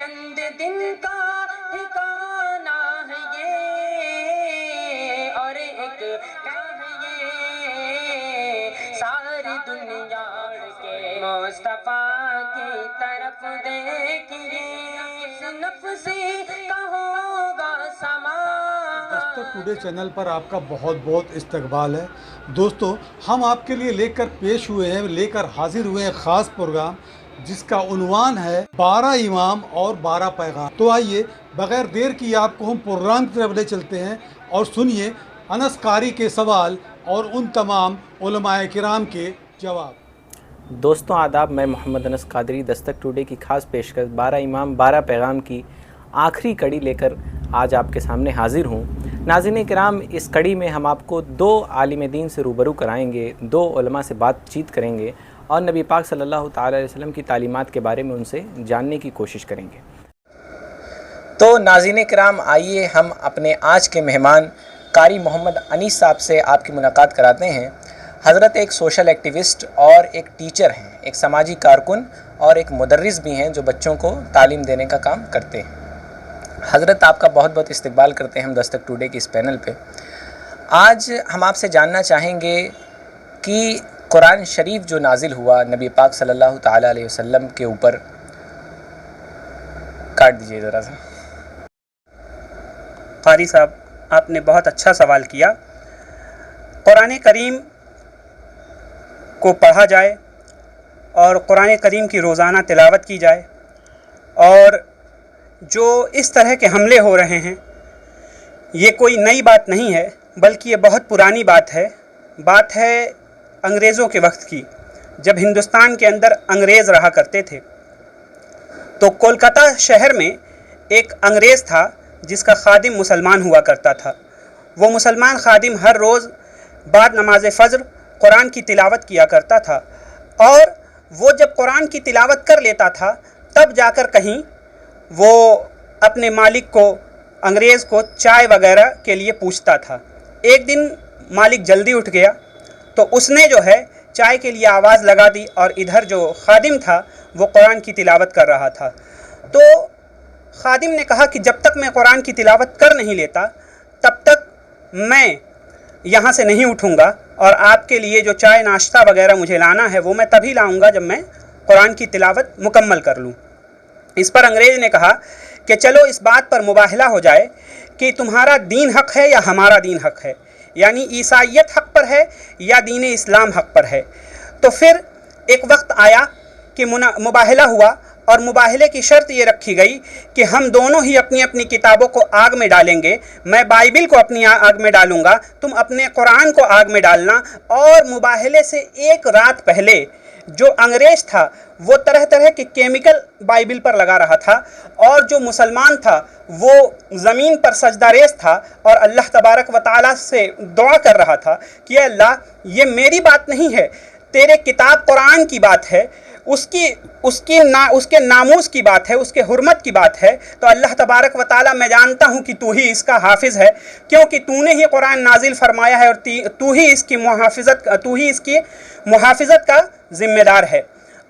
چند دن کا ٹھکانہ ہے یہ، اور ایک ساری دنیا کے مصطفیٰ کی طرف دیکھیے، نفسی کا ہوگا سما۔ دستک ٹوڈے چینل پر آپ کا بہت بہت استقبال ہے۔ دوستو، ہم آپ کے لیے لے کر پیش ہوئے ہیں، لے کر حاضر ہوئے ہیں خاص پروگرام جس کا عنوان ہے 12 امام اور 12 پیغام۔ تو آئیے بغیر دیر کی آپ کو ہم پروگرام کی طرف لے چلتے ہیں اور سنیے انس قاری کے سوال اور ان تمام علماء کرام کے جواب۔ دوستوں آداب، میں محمد انس قادری دستک ٹوڈے کی خاص پیشکش 12 امام 12 پیغام کی آخری کڑی لے کر آج آپ کے سامنے حاضر ہوں۔ ناظرین کرام، اس کڑی میں ہم آپ کو 2 عالم دین سے روبرو کرائیں گے، 2 علماء سے بات چیت کریں گے اور نبی پاک صلی اللہ تعالیٰ علیہ وسلم کی تعلیمات کے بارے میں ان سے جاننے کی کوشش کریں گے۔ تو ناظرین کرام، آئیے ہم اپنے آج کے مہمان قاری محمد انیس صاحب سے آپ کی ملاقات کراتے ہیں۔ حضرت ایک سوشل ایکٹیوسٹ اور ایک ٹیچر ہیں، ایک سماجی کارکن اور ایک مدرس بھی ہیں جو بچوں کو تعلیم دینے کا کام کرتے ہیں۔ حضرت آپ کا بہت بہت استقبال کرتے ہیں ہم دستک ٹوڈے کی اس پینل پہ۔ آج ہم آپ سے جاننا چاہیں گے کہ قرآن شریف جو نازل ہوا نبی پاک صلی اللہ تعالیٰ علیہ وسلم کے اوپر، کاٹ دیجئے ذرا سا۔ قاری صاحب، آپ نے بہت اچھا سوال کیا۔ قرآن کریم کو پڑھا جائے اور قرآن کریم کی روزانہ تلاوت کی جائے، اور جو اس طرح کے حملے ہو رہے ہیں یہ کوئی نئی بات نہیں ہے، بلکہ یہ بہت پرانی بات ہے انگریزوں کے وقت کی، جب ہندوستان کے اندر انگریز رہا کرتے تھے۔ تو کولکاتہ شہر میں ایک انگریز تھا جس کا خادم مسلمان ہوا کرتا تھا۔ وہ مسلمان خادم ہر روز بعد نماز فجر قرآن کی تلاوت کیا کرتا تھا، اور وہ جب قرآن کی تلاوت کر لیتا تھا تب جا کر کہیں وہ اپنے مالک کو، انگریز کو، چائے وغیرہ کے لیے پوچھتا تھا۔ ایک دن مالک جلدی اٹھ گیا تو اس نے جو ہے چائے کے لیے آواز لگا دی، اور ادھر جو خادم تھا وہ قرآن کی تلاوت کر رہا تھا۔ تو خادم نے کہا کہ جب تک میں قرآن کی تلاوت کر نہیں لیتا تب تک میں یہاں سے نہیں اٹھوں گا، اور آپ کے لیے جو چائے ناشتہ وغیرہ مجھے لانا ہے وہ میں تبھی لاؤں گا جب میں قرآن کی تلاوت مکمل کر لوں۔ اس پر انگریز نے کہا کہ چلو اس بات پر مباہلہ ہو جائے کہ تمہارا دین حق ہے یا ہمارا دین حق ہے، یعنی عیسائیت حق پر ہے یا دین اسلام حق پر ہے۔ تو پھر ایک وقت آیا کہ مباہلہ ہوا، اور مباہلے کی شرط یہ رکھی گئی کہ ہم دونوں ہی اپنی اپنی کتابوں کو آگ میں ڈالیں گے، میں بائبل کو اپنی آگ میں ڈالوں گا، تم اپنے قرآن کو آگ میں ڈالنا۔ اور مباہلے سے ایک رات پہلے جو انگریز تھا وہ طرح طرح کے کیمیکل بائبل پر لگا رہا تھا، اور جو مسلمان تھا وہ زمین پر سجدہ ریز تھا اور اللہ تبارک و تعالیٰ سے دعا کر رہا تھا کہ اے اللہ، یہ میری بات نہیں ہے، تیرے کتاب قرآن کی بات ہے، اس کے ناموس کی بات ہے، اس کے حرمت کی بات ہے۔ تو اللہ تبارک و تعالیٰ، میں جانتا ہوں کہ تو ہی اس کا حافظ ہے، کیونکہ تو نے ہی قرآن نازل فرمایا ہے، اور تو ہی اس کی محافظت کا ذمہ دار ہے۔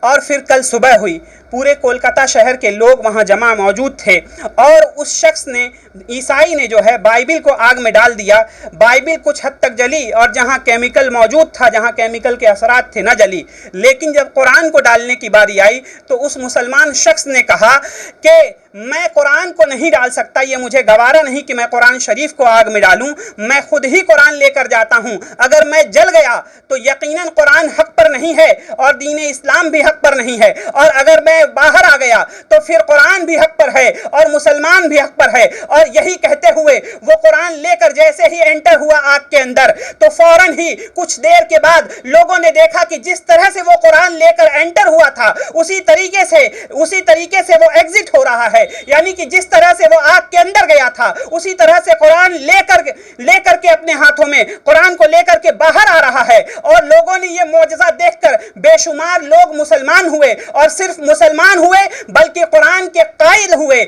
اور پھر کل صبح ہوئی، پورے کولکاتہ شہر کے لوگ وہاں جمع موجود تھے، اور اس شخص نے، عیسائی نے جو ہے بائبل کو آگ میں ڈال دیا۔ بائبل کچھ حد تک جلی، اور جہاں کیمیکل موجود تھا، جہاں کیمیکل کے اثرات تھے، نہ جلی۔ لیکن جب قرآن کو ڈالنے کی باری آئی تو اس مسلمان شخص نے کہا کہ میں قرآن کو نہیں ڈال سکتا، یہ مجھے گوارا نہیں کہ میں قرآن شریف کو آگ میں ڈالوں، میں خود ہی قرآن لے کر جاتا ہوں۔ اگر میں جل گیا تو یقیناً قرآن حق پر نہیں ہے اور دین اسلام بھی حق پر نہیں ہے، اور اگر میں باہر آ گیا تو پھر قرآن بھی حق پر ہے اور مسلمان بھی حق پر ہے۔ اور یہی کہتے ہوئے وہ قرآن لے کر جیسے ہی انٹر ہوا آگ کے اندر، تو فوراً ہی کچھ دیر کے بعد لوگوں نے دیکھا کہ جس طرح سے وہ قرآن لے کر انٹر ہوا تھا اسی طریقے سے وہ ایگزٹ ہو رہا ہے، یعنی کہ جس طرح سے وہ آگ کے اندر گیا تھا اسی طرح سے قرآن لے کر کے اپنے ہاتھوں میں قرآن کو لے کر کے باہر آ رہا ہے۔ اور لوگوں نے یہ معجزہ دیکھ کر بے شمار لوگ مسلمان ہوئے، اور صرف مسلمان ہوئے بلکہ قرآن کے قائل ہوئے۔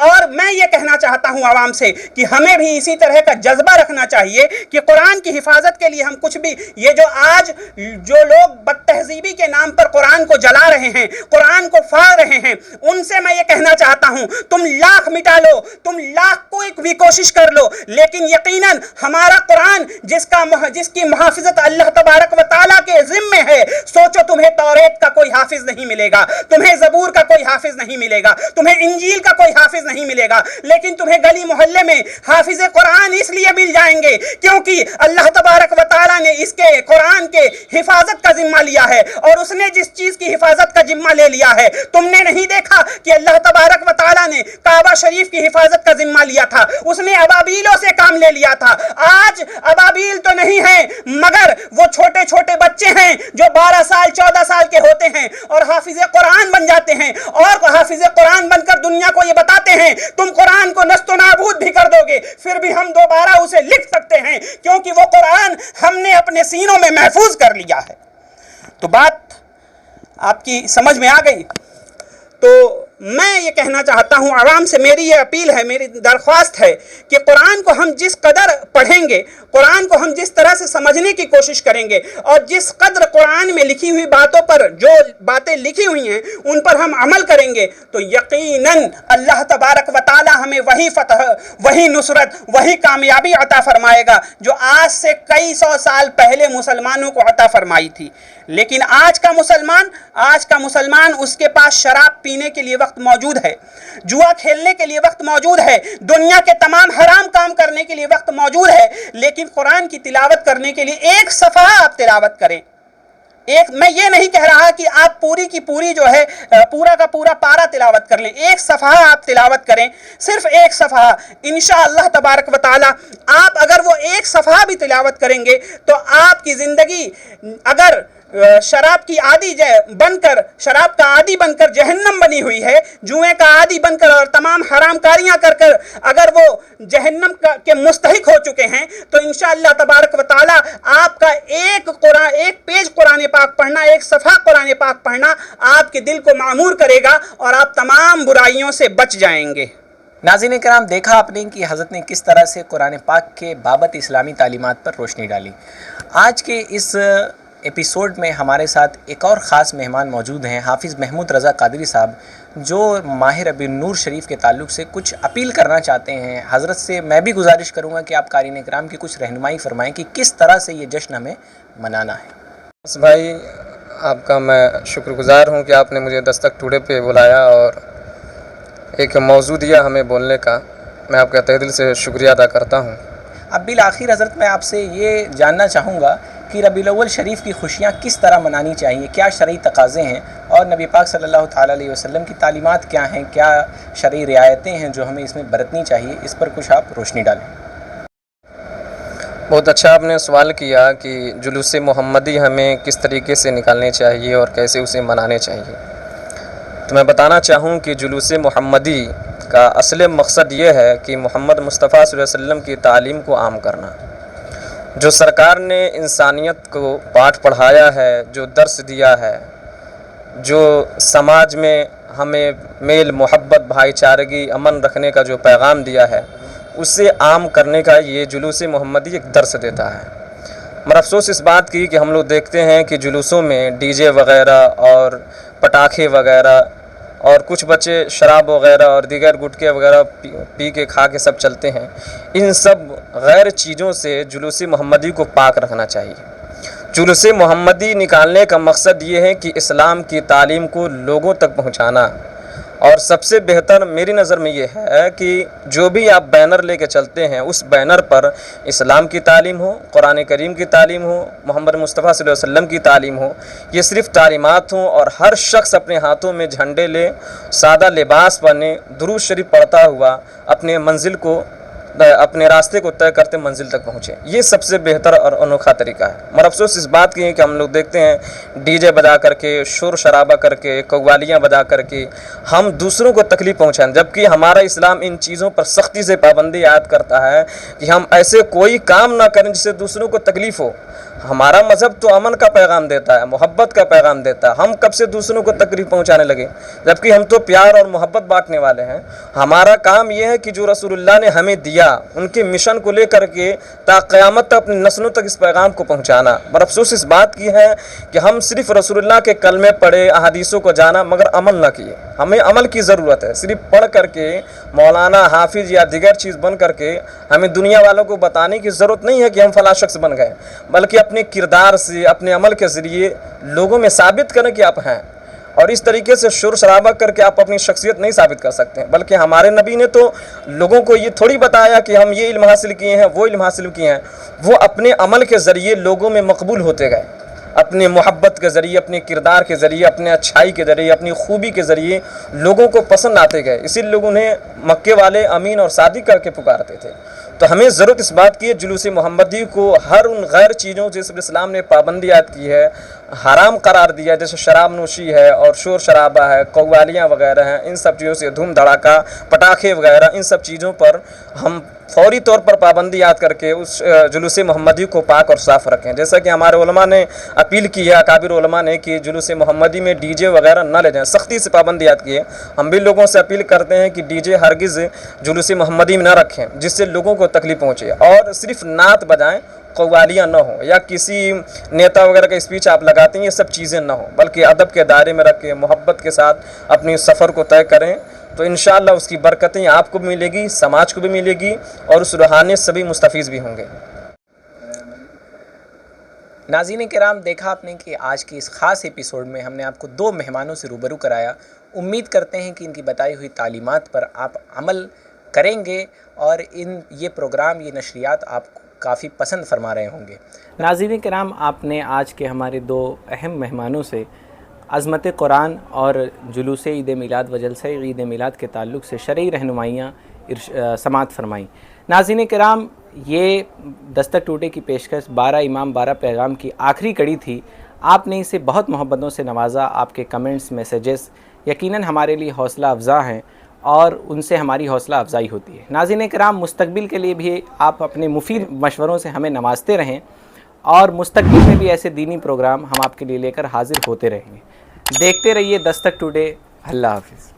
اور میں یہ کہنا چاہتا ہوں عوام سے کہ ہمیں بھی اسی طرح کا جذبہ رکھنا چاہیے کہ قرآن کی حفاظت کے لیے ہم کچھ بھی، یہ جو آج جو لوگ بد تہذیبی کے نام پر قرآن کو جلا رہے ہیں، قرآن کو پھاڑ رہے ہیں، ان سے میں یہ کہنا چاہتا ہوں، تم لاکھ مٹا لو، تم لاکھ کوئی کوشش کر لو، لیکن یقیناً ہمارا قرآن جس کی محافظت اللہ تبارک و تعالیٰ کے ذمے ہے، سوچو تمہیں توریت کا کوئی حافظ نہیں ملے گا، تمہیں زبور کا کوئی حافظ نہیں ملے گا، تمہیں انجیل کا کوئی حافظ نہیں ملے گا، لیکن تمہیں گلی محلے میں حافظ قرآن اس لیے مل جائیں گے کیونکہ اللہ تبارک و تعالیٰ نے اس کے قرآن کے حفاظت کا ذمہ لیا ہے، اور اس نے جس چیز کی حفاظت کا ذمہ لے لیا ہے، تم نے نہیں دیکھا کہ اللہ تبارک و تعالیٰ نے کعبہ شریف کی حفاظت کا ذمہ لیا تھا، اس نے ابابیلوں سے کام لے لیا تھا۔ آج ابابیل تو نہیں ہیں مگر وہ چھوٹے چھوٹے بچے ہیں جو 12 سال 14 سال کے ہوتے ہیں اور حافظ قرآن بن جاتے ہیں، اور حافظ قرآن بن کر دنیا کو یہ بتاتے ہیں تم قرآن کو نست و نابود بھی کر دو گے پھر بھی ہم دوبارہ اسے لکھ سکتے ہیں کیونکہ وہ قرآن ہم نے اپنے سینوں میں محفوظ کر لیا ہے۔ تو بات آپ کی سمجھ میں آ گئی؟ تو میں یہ کہنا چاہتا ہوں، عوام سے میری یہ اپیل ہے، میری درخواست ہے کہ قرآن کو ہم جس قدر پڑھیں گے، قرآن کو ہم جس طرح سے سمجھنے کی کوشش کریں گے، اور جس قدر قرآن میں لکھی ہوئی باتوں پر، جو باتیں لکھی ہوئی ہیں ان پر ہم عمل کریں گے، تو یقیناً اللہ تبارک و تعالی ہمیں وہی فتح، وہی نصرت، وہی کامیابی عطا فرمائے گا جو آج سے کئی سو سال پہلے مسلمانوں کو عطا فرمائی تھی۔ لیکن آج کا مسلمان اس کے پاس شراب پینے کے لیے وقت موجود ہے، جوا کھیلنے کے لیے وقت موجود ہے، دنیا کے تمام حرام کام کرنے کے لیے وقت موجود ہے، لیکن قرآن کی تلاوت کرنے کے لیے ایک صفحہ آپ تلاوت کریں۔ میں یہ نہیں کہہ رہا کہ آپ پوری کی پوری جو ہے پورا کا پورا پارا تلاوت کر لیں، ایک صفحہ آپ تلاوت کریں، صرف ایک صفحہ، انشاءاللہ تبارک و تعالی آپ اگر وہ ایک صفحہ بھی تلاوت کریں گے تو آپ کی زندگی اگر شراب کا عادی بن کر جہنم بنی ہوئی ہے، جوئے کا عادی بن کر اور تمام حرام کاریاں کر کر اگر وہ جہنم کے مستحق ہو چکے ہیں تو انشاءاللہ تبارک و تعالی آپ کا ایک پیج قرآن پاک پڑھنا، ایک صفحہ قرآن پاک پڑھنا آپ کے دل کو معمور کرے گا اور آپ تمام برائیوں سے بچ جائیں گے۔ ناظرین کرام، دیکھا آپ نے کہ حضرت نے کس طرح سے قرآن پاک کے بابت اسلامی تعلیمات پر روشنی ڈالی۔ آج کے اس ایپیسوڈ میں ہمارے ساتھ ایک اور خاص مہمان موجود ہیں، حافظ محمود رضا قادری صاحب، جو ماہ ربیع النور شریف کے تعلق سے کچھ اپیل کرنا چاہتے ہیں۔ حضرت سے میں بھی گزارش کروں گا کہ آپ قارئین کرام کی کچھ رہنمائی فرمائیں کہ کس طرح سے یہ جشن ہمیں منانا ہے۔ بس بھائی، آپ کا میں شکر گزار ہوں کہ آپ نے مجھے دستک ٹوڈے پہ بلایا اور ایک موضوع دیا ہمیں بولنے کا، میں آپ کا تہہ دل سے شکریہ ادا کرتا ہوں۔ اب بالآخر حضرت میں آپ سے یہ جاننا چاہوں گا کہ ربیع الاول شریف کی خوشیاں کس طرح منانی چاہیے، کیا شرعی تقاضے ہیں، اور نبی پاک صلی اللہ تعالیٰ علیہ وسلم کی تعلیمات کیا ہیں، کیا شرعی رعایتیں ہیں جو ہمیں اس میں برتنی چاہیے، اس پر کچھ آپ روشنی ڈالیں۔ بہت اچھا آپ نے سوال کیا کہ جلوس محمدی ہمیں کس طریقے سے نکالنے چاہیے اور کیسے اسے منانے چاہیے۔ تو میں بتانا چاہوں کہ جلوس محمدی کا اصل مقصد یہ ہے کہ محمد مصطفیٰ صلی اللہ علیہ وسلم کی تعلیم کو عام کرنا۔ جو سرکار نے انسانیت کو پاٹھ پڑھایا ہے، جو درس دیا ہے، جو سماج میں ہمیں میل محبت بھائی چارگی امن رکھنے کا جو پیغام دیا ہے، اسے عام کرنے کا یہ جلوس محمدی ایک درس دیتا ہے۔ مگر افسوس اس بات کی کہ ہم لوگ دیکھتے ہیں کہ جلوسوں میں ڈی جے وغیرہ اور پٹاخے وغیرہ اور کچھ بچے شراب وغیرہ اور دیگر گٹکے وغیرہ پی کے کھا کے سب چلتے ہیں۔ ان سب غیر چیزوں سے جلوس محمدی کو پاک رکھنا چاہیے۔ جلوس محمدی نکالنے کا مقصد یہ ہے کہ اسلام کی تعلیم کو لوگوں تک پہنچانا، اور سب سے بہتر میری نظر میں یہ ہے کہ جو بھی آپ بینر لے کے چلتے ہیں اس بینر پر اسلام کی تعلیم ہو، قرآن کریم کی تعلیم ہو، محمد مصطفیٰ صلی اللہ علیہ وسلم کی تعلیم ہو، یہ صرف تعلیمات ہوں، اور ہر شخص اپنے ہاتھوں میں جھنڈے لے، سادہ لباس پہنے، درود شریف پڑھتا ہوا اپنے راستے کو طے کرتے منزل تک پہنچے۔ یہ سب سے بہتر اور انوکھا طریقہ ہے۔ مگر افسوس اس بات کی ہے کہ ہم لوگ دیکھتے ہیں ڈی جے بجا کر کے، شور شرابہ کر کے، قوالیاں بجا کر کے ہم دوسروں کو تکلیف پہنچائیں، جبکہ ہمارا اسلام ان چیزوں پر سختی سے پابندی عائد کرتا ہے کہ ہم ایسے کوئی کام نہ کریں جس سے دوسروں کو تکلیف ہو۔ ہمارا مذہب تو امن کا پیغام دیتا ہے، محبت کا پیغام دیتا ہے، ہم کب سے دوسروں کو تکلیف پہنچانے لگے؟ جبکہ ہم تو پیار اور محبت بانٹنے والے ہیں۔ ہمارا کام یہ ہے کہ جو رسول اللہ نے ہمیں دیا کیا ان کے مشن کو لے کر کے تا قیامت تک اپنی نسلوں تک اس پیغام کو پہنچانا. پر افسوس اس بات کی ہے کہ ہم صرف رسول اللہ کے کلمے پڑھے, احادیثوں کو جانا مگر عمل نہ کیے. ہمیں عمل کی ضرورت ہے. صرف پڑھ کر کے مولانا, حافظ یا دیگر چیز بن کر کے ہمیں دنیا والوں کو بتانے کی ضرورت نہیں ہے کہ ہم فلاں شخص بن گئے, بلکہ اپنے کردار سے, اپنے عمل کے ذریعے لوگوں میں ثابت کریں کہ آپ ہیں. اور اس طریقے سے شور شرابہ کر کے آپ اپنی شخصیت نہیں ثابت کر سکتے ہیں, بلکہ ہمارے نبی نے تو لوگوں کو یہ تھوڑی بتایا کہ ہم یہ علم حاصل کیے ہیں, وہ علم حاصل کیے ہیں. وہ اپنے عمل کے ذریعے لوگوں میں مقبول ہوتے گئے, اپنے محبت کے ذریعے, اپنے کردار کے ذریعے, اپنے اچھائی کے ذریعے, اپنی خوبی کے ذریعے لوگوں کو پسند آتے گئے. اسی لیے لوگ انہیں مکے والے امین اور صادق کر کے پکارتے تھے. تو ہمیں ضرورت اس بات کی ہے جلوس محمدی کو ہر ان غیر چیزوں جس پر اسلام نے پابندی عائد کی ہے, حرام قرار دیا, جیسے شراب نوشی ہے اور شور شرابہ ہے, قوالیاں وغیرہ ہیں, ان سب چیزوں سے دھوم دھڑاکا, پٹاخے وغیرہ, ان سب چیزوں پر ہم فوری طور پر پابندی عائد کر کے اس جلوس محمدی کو پاک اور صاف رکھیں. جیسا کہ ہمارے علماء نے اپیل کی ہے, اکابر علماء نے, کہ جلوس محمدی میں ڈی جے وغیرہ نہ لے جائیں, سختی سے پابندی عائد کی ہے. ہم بھی لوگوں سے اپیل کرتے ہیں کہ ڈی جے ہرگز جلوس محمدی میں نہ رکھیں جس سے لوگوں کو تکلیف پہنچے, اور صرف نعت بجائیں, قوالیاں نہ ہوں, یا کسی نیتا وغیرہ کا اسپیچ آپ لگاتے ہیں, یہ سب چیزیں نہ ہوں, بلکہ ادب کے دائرے میں رکھ کے محبت کے ساتھ اپنی سفر کو طے کریں. تو انشاءاللہ اس کی برکتیں آپ کو بھی ملے گی, سماج کو بھی ملے گی, اور اس روحانیت سے بھی مستفیض بھی ہوں گے. ناظرین کرام, دیکھا آپ نے کہ آج کی اس خاص ایپیسوڈ میں ہم نے آپ کو 2 مہمانوں سے روبرو کرایا. امید کرتے ہیں کہ ان کی بتائی ہوئی تعلیمات پر آپ عمل کریں گے اور یہ پروگرام, یہ نشریات آپ کو کافی پسند فرما رہے ہوں گے. ناظرین کرام, آپ نے آج کے ہمارے 2 اہم مہمانوں سے عظمت قرآن اور جلوس عید میلاد و جلسہ عید میلاد کے تعلق سے شرعی رہنمائیاں سماعت فرمائیں. ناظرین کرام, یہ دستک ٹوڈے کی پیشکش 12 امام 12 پیغام کی آخری کڑی تھی. آپ نے اسے بہت محبتوں سے نوازا. آپ کے کمنٹس, میسیجز یقیناً ہمارے لیے حوصلہ افزا ہیں اور ان سے ہماری حوصلہ افزائی ہوتی ہے. ناظرین کرام, مستقبل کے لیے بھی آپ اپنے مفید مشوروں سے ہمیں نوازتے رہیں, اور مستقبل میں بھی ایسے دینی پروگرام ہم آپ کے لیے لے کر حاضر ہوتے رہیں گے. دیکھتے رہیے دستک ٹوڈے. اللہ حافظ.